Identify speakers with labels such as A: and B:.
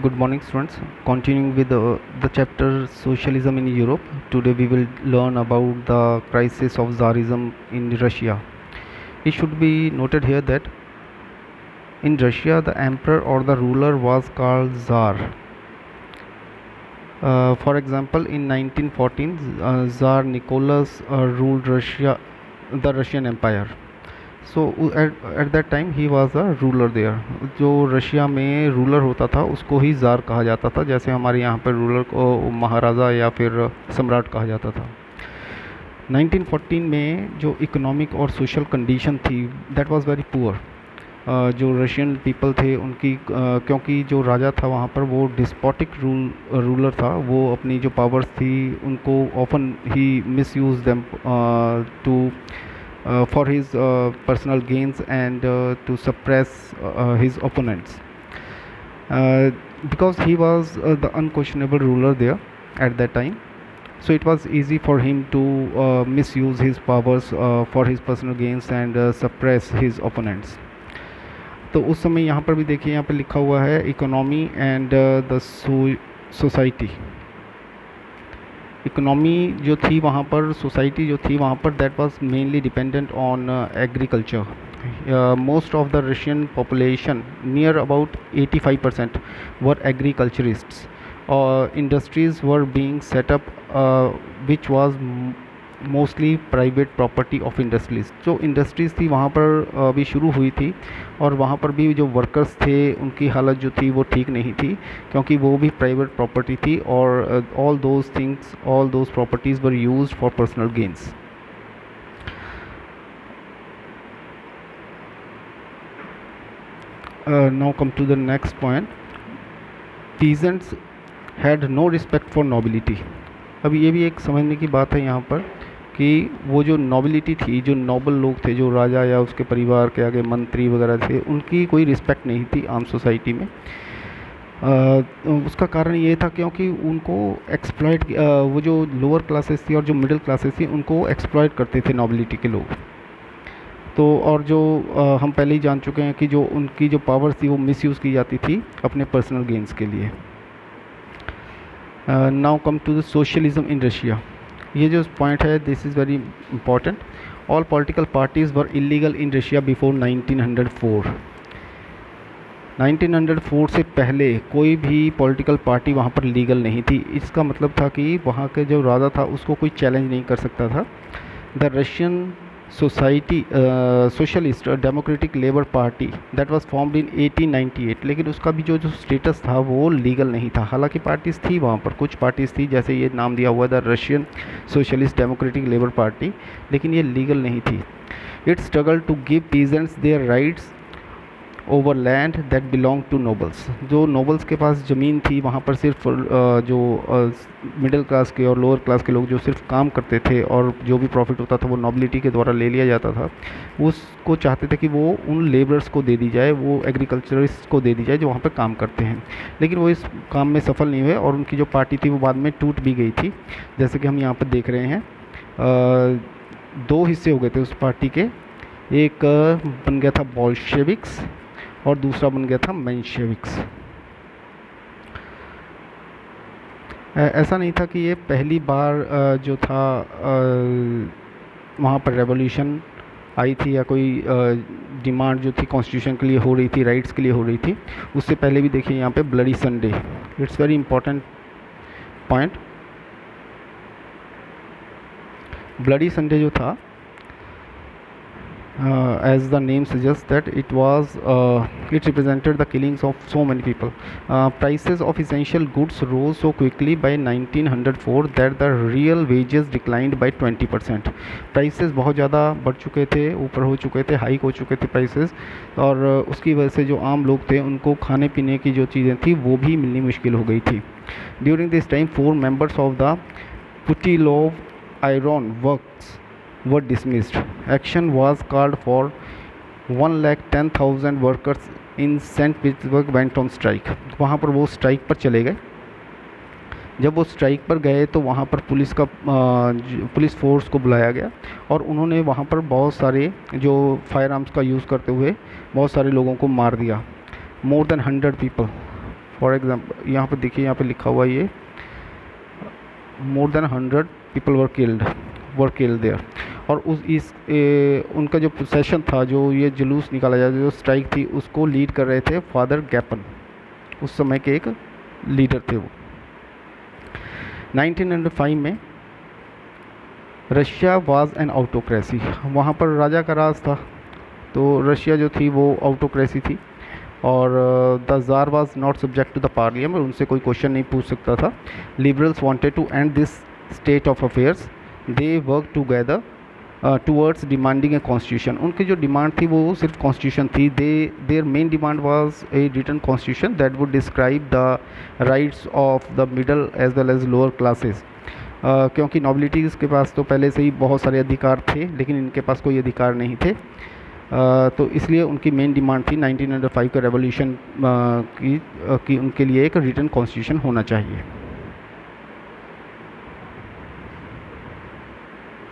A: Good morning, students. Continuing with the chapter Socialism in Europe, today we will learn about the crisis of Tsarism in Russia. It should be noted here that in Russia, the emperor or the ruler was called Tsar. For example, in 1914, Tsar Nicholas ruled Russia, the Russian Empire. So at that time he was a ruler there. जो Russia में ruler होता था उसको ही ज़ार कहा जाता था, जैसे हमारे यहाँ पर रूलर को महाराजा या फिर सम्राट कहा जाता था। 1914 में जो इकोनॉमिक और सोशल कंडीशन थी दैट वाज वेरी पुअर। जो रशियन पीपल थे उनकी क्योंकि जो राजा था वहाँ पर वो डिस्पोटिक रूलर था, वो अपनी जो पावर्स थी उनको ऑफन ही misuse them to for his personal gains and to suppress his opponents, because he was the unquestionable ruler there at that time. So it was easy for him to misuse his powers for his personal gains and suppress his opponents. तो उस समय यहाँ पर भी देखिए, यहाँ पर लिखा हुआ है economy and the society. Economy जो थी वहाँ पर, सोसाइटी जो थी वहाँ पर, that was mainly dependent on agriculture. Most of the Russian population, near about 85%, वर एग्रीकल्चरिस्ट्स, और industries were being setup which was mostly private property of industries. जो इंडस्ट्रीज़ थी वहाँ पर अभी शुरू हुई थी, और वहाँ पर भी जो वर्कर्स थे उनकी हालत जो थी वो ठीक नहीं थी, क्योंकि वो भी प्राइवेट प्रॉपर्टी थी, और all those things, all those properties were used for personal gains. Now come to the next point. Peasants had no respect for nobility. अब ये भी एक समझने की बात है यहाँ पर कि वो जो नोबिलिटी थी, जो नोबल लोग थे, जो राजा या उसके परिवार के आगे मंत्री वगैरह थे, उनकी कोई रिस्पेक्ट नहीं थी आम सोसाइटी में। उसका कारण ये था क्योंकि उनको एक्सप्लॉइट, वो जो लोअर क्लासेस थी और जो मिडिल क्लासेस थी उनको एक्सप्लॉइट करते थे नोबिलिटी के लोग। तो और जो हम पहले ही जान चुके हैं कि जो उनकी जो पावर्स थी वो मिसयूज़ की जाती थी अपने पर्सनल गेन्स के लिए। Now come to the socialism in Russia. ये जो पॉइंट है this is very important. All political parties were illegal in Russia before 1904। 1904 से पहले कोई भी पॉलिटिकल पार्टी वहाँ पर लीगल नहीं थी। इसका मतलब था कि वहाँ के जो राजा था उसको कोई चैलेंज नहीं कर सकता था। The Russian society socialist democratic labour party that was formed in 1898, लेकिन उसका भी जो स्टेटस था वो लीगल नहीं था। हालांकि पार्टीज़ थी वहाँ पर, कुछ पार्टीज़ थी, जैसे ये नाम दिया हुआ the Russian socialist democratic labour party, लेकिन ये लीगल नहीं थी। It struggle to give peasants their rights over land that belong to nobles. जो नोबल्स के पास ज़मीन थी वहाँ पर सिर्फ जो मिडिल क्लास के और लोअर क्लास के लोग जो सिर्फ काम करते थे और जो भी प्रॉफिट होता था वो नोबिलिटी के द्वारा ले लिया जाता था। उसको चाहते थे कि वो उन लेबरर्स को दे दी जाए, वो एग्रीकल्चरिस्ट को दे दी जाए जो वहाँ पर काम करते हैं, लेकिन वो इस काम में सफल नहीं हुए और उनकी जो पार्टी थी वो बाद में टूट भी गई थी, जैसे कि हम यहाँ पर देख रहे हैं। दो हिस्से हो गए थे उस पार्टी के, एक बन गया था बोल्शेविक्स और दूसरा बन गया था मेंशेविक्स। ऐसा नहीं था कि ये पहली बार जो था वहाँ पर रेवोल्यूशन आई थी या कोई डिमांड जो थी कॉन्स्टिट्यूशन के लिए हो रही थी, राइट्स के लिए हो रही थी। उससे पहले भी देखिए यहाँ पे bloody Sunday, it's very important point. Bloody Sunday जो था, as the name suggests that it represented the killings of so many people. Prices of essential goods rose so quickly by 1904 that the real wages declined by 20%. Prices बहुत ज़्यादा बढ़ चुके थे, ऊपर हो चुके थे, हाइक हो चुके थे प्राइसेस, और उसकी वजह से जो आम लोग थे उनको खाने पीने की जो चीज़ें थी वो भी मिलनी मुश्किल हो गई थी। During this time 4 members of the Putilov Iron Works were dismissed. Action was called for 110,000 workers in St. Petersburg went on strike. वहाँ पर वो स्ट्राइक पर चले गए। जब वो स्ट्राइक पर गए तो वहाँ पर पुलिस फोर्स को बुलाया गया और उन्होंने वहाँ पर बहुत सारे जो फायर आर्म्स का यूज़ करते हुए बहुत सारे लोगों को मार दिया। More than 100 people for example यहाँ पे देखिए, यहाँ पे लिखा हुआ ये more than 100 people were killed there. और उनका जो प्रोसेशन था, जो ये जुलूस निकाला जाता, जो स्ट्राइक थी, उसको लीड कर रहे थे फादर गैपन, उस समय के एक लीडर थे वो। 1905 में रशिया वाज एन ऑटोक्रेसी, वहाँ पर राजा का राज था, तो रशिया जो थी वो ऑटोक्रेसी थी। और the tsar was not subject to the parliament, उनसे कोई क्वेश्चन नहीं पूछ सकता था। Liberals wanted to end this state of affairs, they work together towards demanding a constitution. उनकी जो डिमांड थी वो सिर्फ कॉन्स्टिट्यूशन थी। Their main demand was a written constitution that would describe the rights of the middle as well as lower classes. क्योंकि nobilities के पास तो पहले से ही बहुत सारे अधिकार थे, लेकिन इनके पास कोई अधिकार नहीं थे। तो इसलिए उनकी मेन डिमांड थी 1905 के रेवोल्यूशन की उनके लिए एक रिटन कॉन्स्टिट्यूशन होना चाहिए।